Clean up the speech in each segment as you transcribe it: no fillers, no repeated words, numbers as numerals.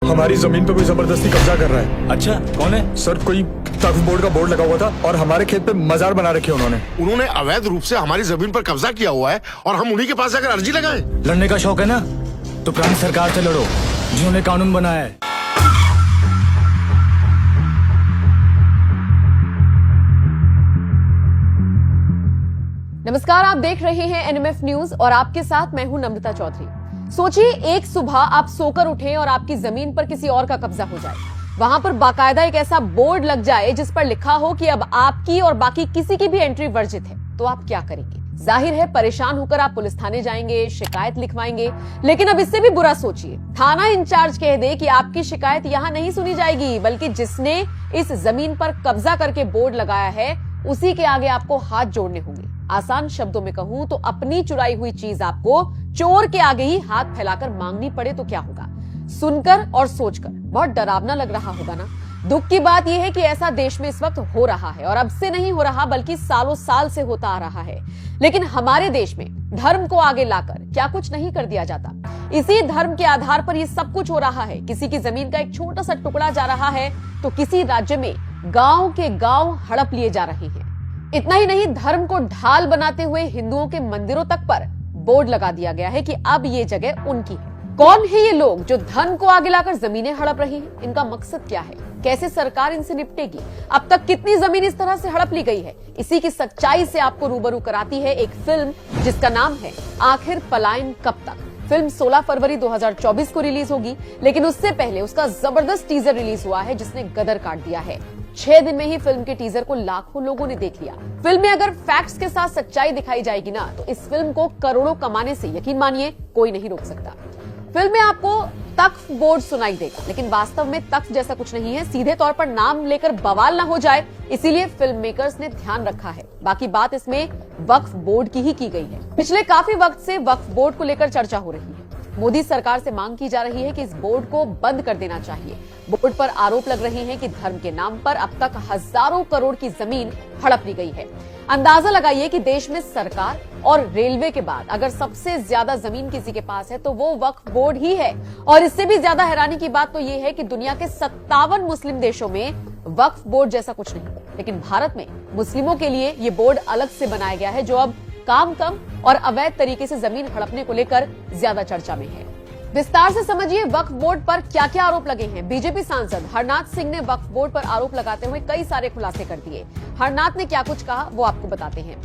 हमारी जमीन पे कोई जबरदस्ती कब्जा कर रहा है। अच्छा, कौन है? सर कोई वक्फ बोर्ड का बोर्ड लगा हुआ था और हमारे खेत पे मजार बना रखे उन्होंने अवैध रूप से हमारी जमीन पर कब्जा किया हुआ है और हम उन्हीं के पास जाकर अर्जी लगाएं। लड़ने का शौक है ना, तो पुरानी सरकार से लड़ो जिन्होंने कानून बनाया है। नमस्कार, आप देख रहे हैं एनएमएफ न्यूज और आपके साथ मैं हूं नम्रता चौधरी। सोचिए, एक सुबह आप सोकर उठे और आपकी जमीन पर किसी और का कब्जा हो जाए। वहां पर बाकायदा एक ऐसा बोर्ड लग जाए जिस पर लिखा हो कि अब आपकी और बाकी किसी की भी एंट्री वर्जित है। तो आप क्या करेंगे? जाहिर है परेशान होकर आप पुलिस थाने जाएंगे, शिकायत लिखवाएंगे। लेकिन अब इससे भी बुरा सोचिए, थाना इंचार्ज कह दे कि आपकी शिकायत यहाँ नहीं सुनी जाएगी, बल्कि जिसने इस जमीन पर कब्जा करके बोर्ड लगाया है उसी के आगे आपको हाथ जोड़ने होंगे। आसान शब्दों में कहूं तो अपनी चुराई हुई चीज आपको चोर के आगे ही हाथ फैलाकर मांगनी पड़े तो क्या होगा? सुनकर और सोचकर बहुत डरावना लग रहा होगा ना। दुख की बात यह है कि ऐसा देश में इस वक्त हो रहा है, और अब से नहीं हो रहा बल्कि सालों साल से होता आ रहा है। लेकिन हमारे देश में धर्म को आगे लाकर क्या कुछ नहीं कर दिया जाता? इसी धर्म के आधार पर यह सब कुछ हो रहा है। किसी की जमीन का एक छोटा सा टुकड़ा जा रहा है तो किसी राज्य में गांव के गांव हड़प लिए जा रहे हैं। इतना ही नहीं, धर्म को ढाल बनाते हुए हिंदुओं के मंदिरों तक पर बोर्ड लगा दिया गया है कि अब ये जगह उनकी है। कौन है ये लोग जो धन को आगे लाकर जमीनें हड़प रही हैं? इनका मकसद क्या है? कैसे सरकार इनसे निपटेगी? अब तक कितनी जमीन इस तरह से हड़प ली गई है? इसी की सच्चाई से आपको रूबरू कराती है एक फिल्म जिसका नाम है आखिर पलायन कब तक। फिल्म 16 फरवरी 2024 को रिलीज होगी, लेकिन उससे पहले उसका जबरदस्त टीजर रिलीज हुआ है जिसने गदर काट दिया है। 6 दिन में ही फिल्म के टीजर को लाखों लोगों ने देख लिया। फिल्म में अगर फैक्ट्स के साथ सच्चाई दिखाई जाएगी ना, तो इस फिल्म को करोड़ों कमाने से यकीन मानिए कोई नहीं रोक सकता। फिल्म में आपको तख्फ बोर्ड सुनाई देगा, लेकिन वास्तव में तख्फ जैसा कुछ नहीं है। सीधे तौर पर नाम लेकर बवाल ना हो जाए, इसीलिए फिल्म मेकर्स ने ध्यान रखा है। बाकी बात इसमें वक्फ बोर्ड की ही की गई है। पिछले काफी वक्त से वक्फ बोर्ड को लेकर चर्चा हो रही है। मोदी सरकार से मांग की जा रही है कि इस बोर्ड को बंद कर देना चाहिए। बोर्ड पर आरोप लग रहे हैं कि धर्म के नाम पर अब तक हजारों करोड़ की जमीन हड़प ली गई है। अंदाजा लगाइए कि देश में सरकार और रेलवे के बाद अगर सबसे ज्यादा जमीन किसी के पास है तो वो वक्फ बोर्ड ही है। और इससे भी ज्यादा हैरानी की बात तो ये है कि दुनिया के 57 मुस्लिम देशों में वक्फ बोर्ड जैसा कुछ नहीं, लेकिन भारत में मुस्लिमों के लिए ये बोर्ड अलग से बनाया गया है, जो अब काम कम और अवैध तरीके से जमीन हड़पने को लेकर ज्यादा चर्चा में है। विस्तार से समझिए वक्फ बोर्ड पर क्या क्या आरोप लगे हैं। बीजेपी सांसद हरनाथ सिंह ने वक्फ बोर्ड पर आरोप लगाते हुए कई सारे खुलासे कर दिए। हरनाथ ने क्या कुछ कहा वो आपको बताते हैं।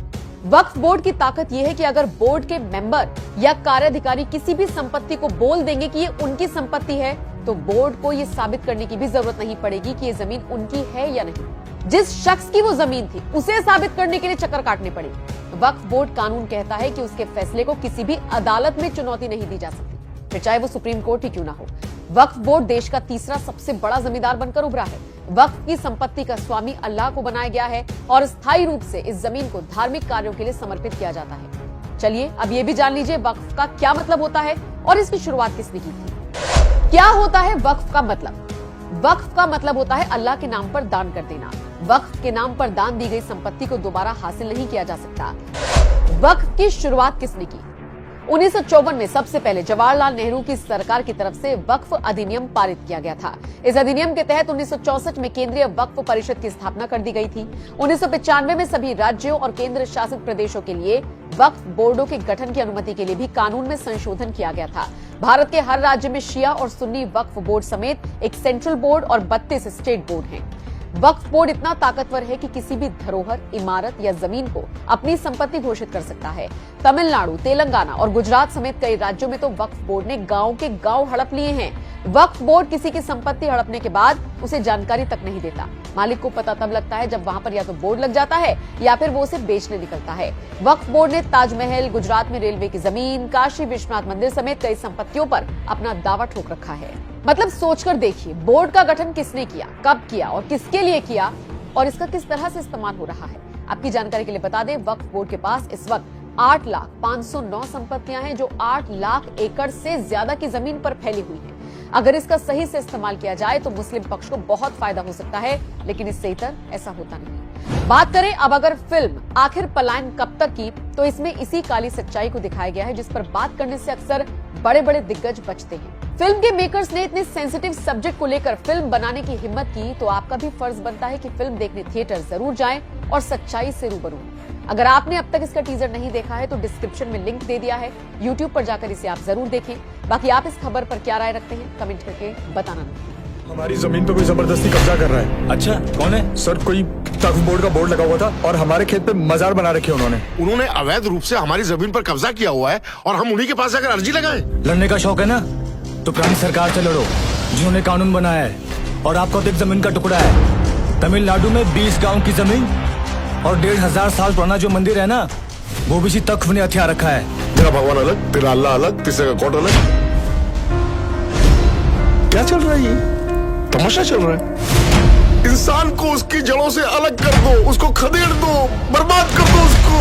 वक्फ बोर्ड की ताकत यह है कि अगर बोर्ड के मेंबर या कार्याधिकारी किसी भी संपत्ति को बोल देंगे कि ये उनकी संपत्ति है, तो बोर्ड को ये साबित करने की भी जरूरत नहीं पड़ेगी कि ये जमीन उनकी है या नहीं। जिस शख्स की वो जमीन थी उसे साबित करने के लिए चक्कर काटने पड़ेंगे। वक्फ बोर्ड कानून कहता है कि उसके फैसले को किसी भी अदालत में चुनौती नहीं दी जा सकती, फिर चाहे वो सुप्रीम कोर्ट ही क्यों ना हो। वक्फ बोर्ड देश का तीसरा सबसे बड़ा जमींदार बनकर उभरा है। वक्फ की संपत्ति का स्वामी अल्लाह को बनाया गया है और स्थायी रूप से इस जमीन को धार्मिक कार्यों के लिए समर्पित किया जाता है। चलिए अब ये भी जान लीजिए वक्फ का क्या मतलब होता है और इसकी शुरुआत किसने की थी। क्या होता है वक्फ का मतलब? वक्फ का मतलब होता है अल्लाह के नाम पर दान कर देना। वक्फ के नाम पर दान दी गई संपत्ति को दोबारा हासिल नहीं किया जा सकता। वक्फ की शुरुआत किसने की? 1954 में सबसे पहले जवाहरलाल नेहरू की सरकार की तरफ से वक्फ अधिनियम पारित किया गया था। इस अधिनियम के तहत 1964 में केंद्रीय वक्फ परिषद की स्थापना कर दी गई थी। 1995 में सभी राज्यों और केंद्र शासित प्रदेशों के लिए वक्फ बोर्डों के गठन की अनुमति के लिए भी कानून में संशोधन किया गया था। भारत के हर राज्य में शिया और सुन्नी वक्फ बोर्ड समेत एक सेंट्रल बोर्ड और 32 स्टेट बोर्ड हैं। वक्फ बोर्ड इतना ताकतवर है कि किसी भी धरोहर, इमारत या जमीन को अपनी संपत्ति घोषित कर सकता है। तमिलनाडु, तेलंगाना और गुजरात समेत कई राज्यों में तो वक्फ बोर्ड ने गांव के गांव हड़प लिए हैं। वक्फ बोर्ड किसी की संपत्ति हड़पने के बाद उसे जानकारी तक नहीं देता। मालिक को पता तब लगता है जब वहां पर या तो बोर्ड लग जाता है या फिर वो उसे बेचने निकलता है। वक्फ बोर्ड ने ताजमहल, गुजरात में रेलवे की जमीन, काशी विश्वनाथ मंदिर समेत कई संपत्तियों पर अपना दावा ठोक रखा है। मतलब सोचकर देखिए, बोर्ड का गठन किसने किया, कब किया और किसके लिए किया, और इसका किस तरह से इस्तेमाल हो रहा है। आपकी जानकारी के लिए बता दें, वक्फ बोर्ड के पास इस वक्त 8,509 संपत्तियां हैं जो 8 लाख एकड़ से ज्यादा की जमीन पर फैली हुई हैं। अगर इसका सही से इस्तेमाल किया जाए तो मुस्लिम पक्ष को बहुत फायदा हो सकता है, लेकिन इससे इतर ऐसा होता नहीं। बात करें अब अगर फिल्म आखिर पलायन कब तक की, तो इसमें इसी काली सच्चाई को दिखाया गया है जिस पर बात करने से अक्सर बड़े बड़े दिग्गज बचते हैं। फिल्म के मेकर्स ने इतने सेंसिटिव सब्जेक्ट को लेकर फिल्म बनाने की हिम्मत की तो आपका भी फर्ज बनता है कि फिल्म देखने थिएटर जरूर जाएं और सच्चाई से रूबरू। अगर आपने अब तक इसका टीजर नहीं देखा है तो डिस्क्रिप्शन में लिंक दे दिया है, YouTube पर जाकर इसे आप जरूर देखें। बाकी आप इस खबर पर क्या राय रखते हैं कमेंट करके बताना नहीं। हमारी जमीन पे कोई जबरदस्ती कब्जा कर रहा है। अच्छा कौन है? सर कोई वक्फ बोर्ड का बोर्ड लगा हुआ था और हमारे खेत पे मजार बना रखे उन्होंने। उन्होंने अवैध रूप से हमारी जमीन पर कब्जा किया हुआ है और हम उन्हीं के पास जाकर अर्जी लगाएं। लड़ने का शौक है ना, तो पुरानी सरकार से लड़ो जिन्होंने कानून बनाया है और आपका तो एक जमीन का टुकड़ा है। तमिलनाडु में 20 गांव की जमीन और 1500 साल पुराना जो मंदिर है ना, वो भी इसी तख्फ ने हथियार रखा है। तेरा भगवान अलग, तेरा अल्लाह अलग, तीसरे का कोर्ट अलग। क्या चल रहा है ये? तमाशा चल रहा है। इंसान को उसकी जड़ों से अलग कर दो, उसको खदेड़ दो, बर्बाद कर दो उसको।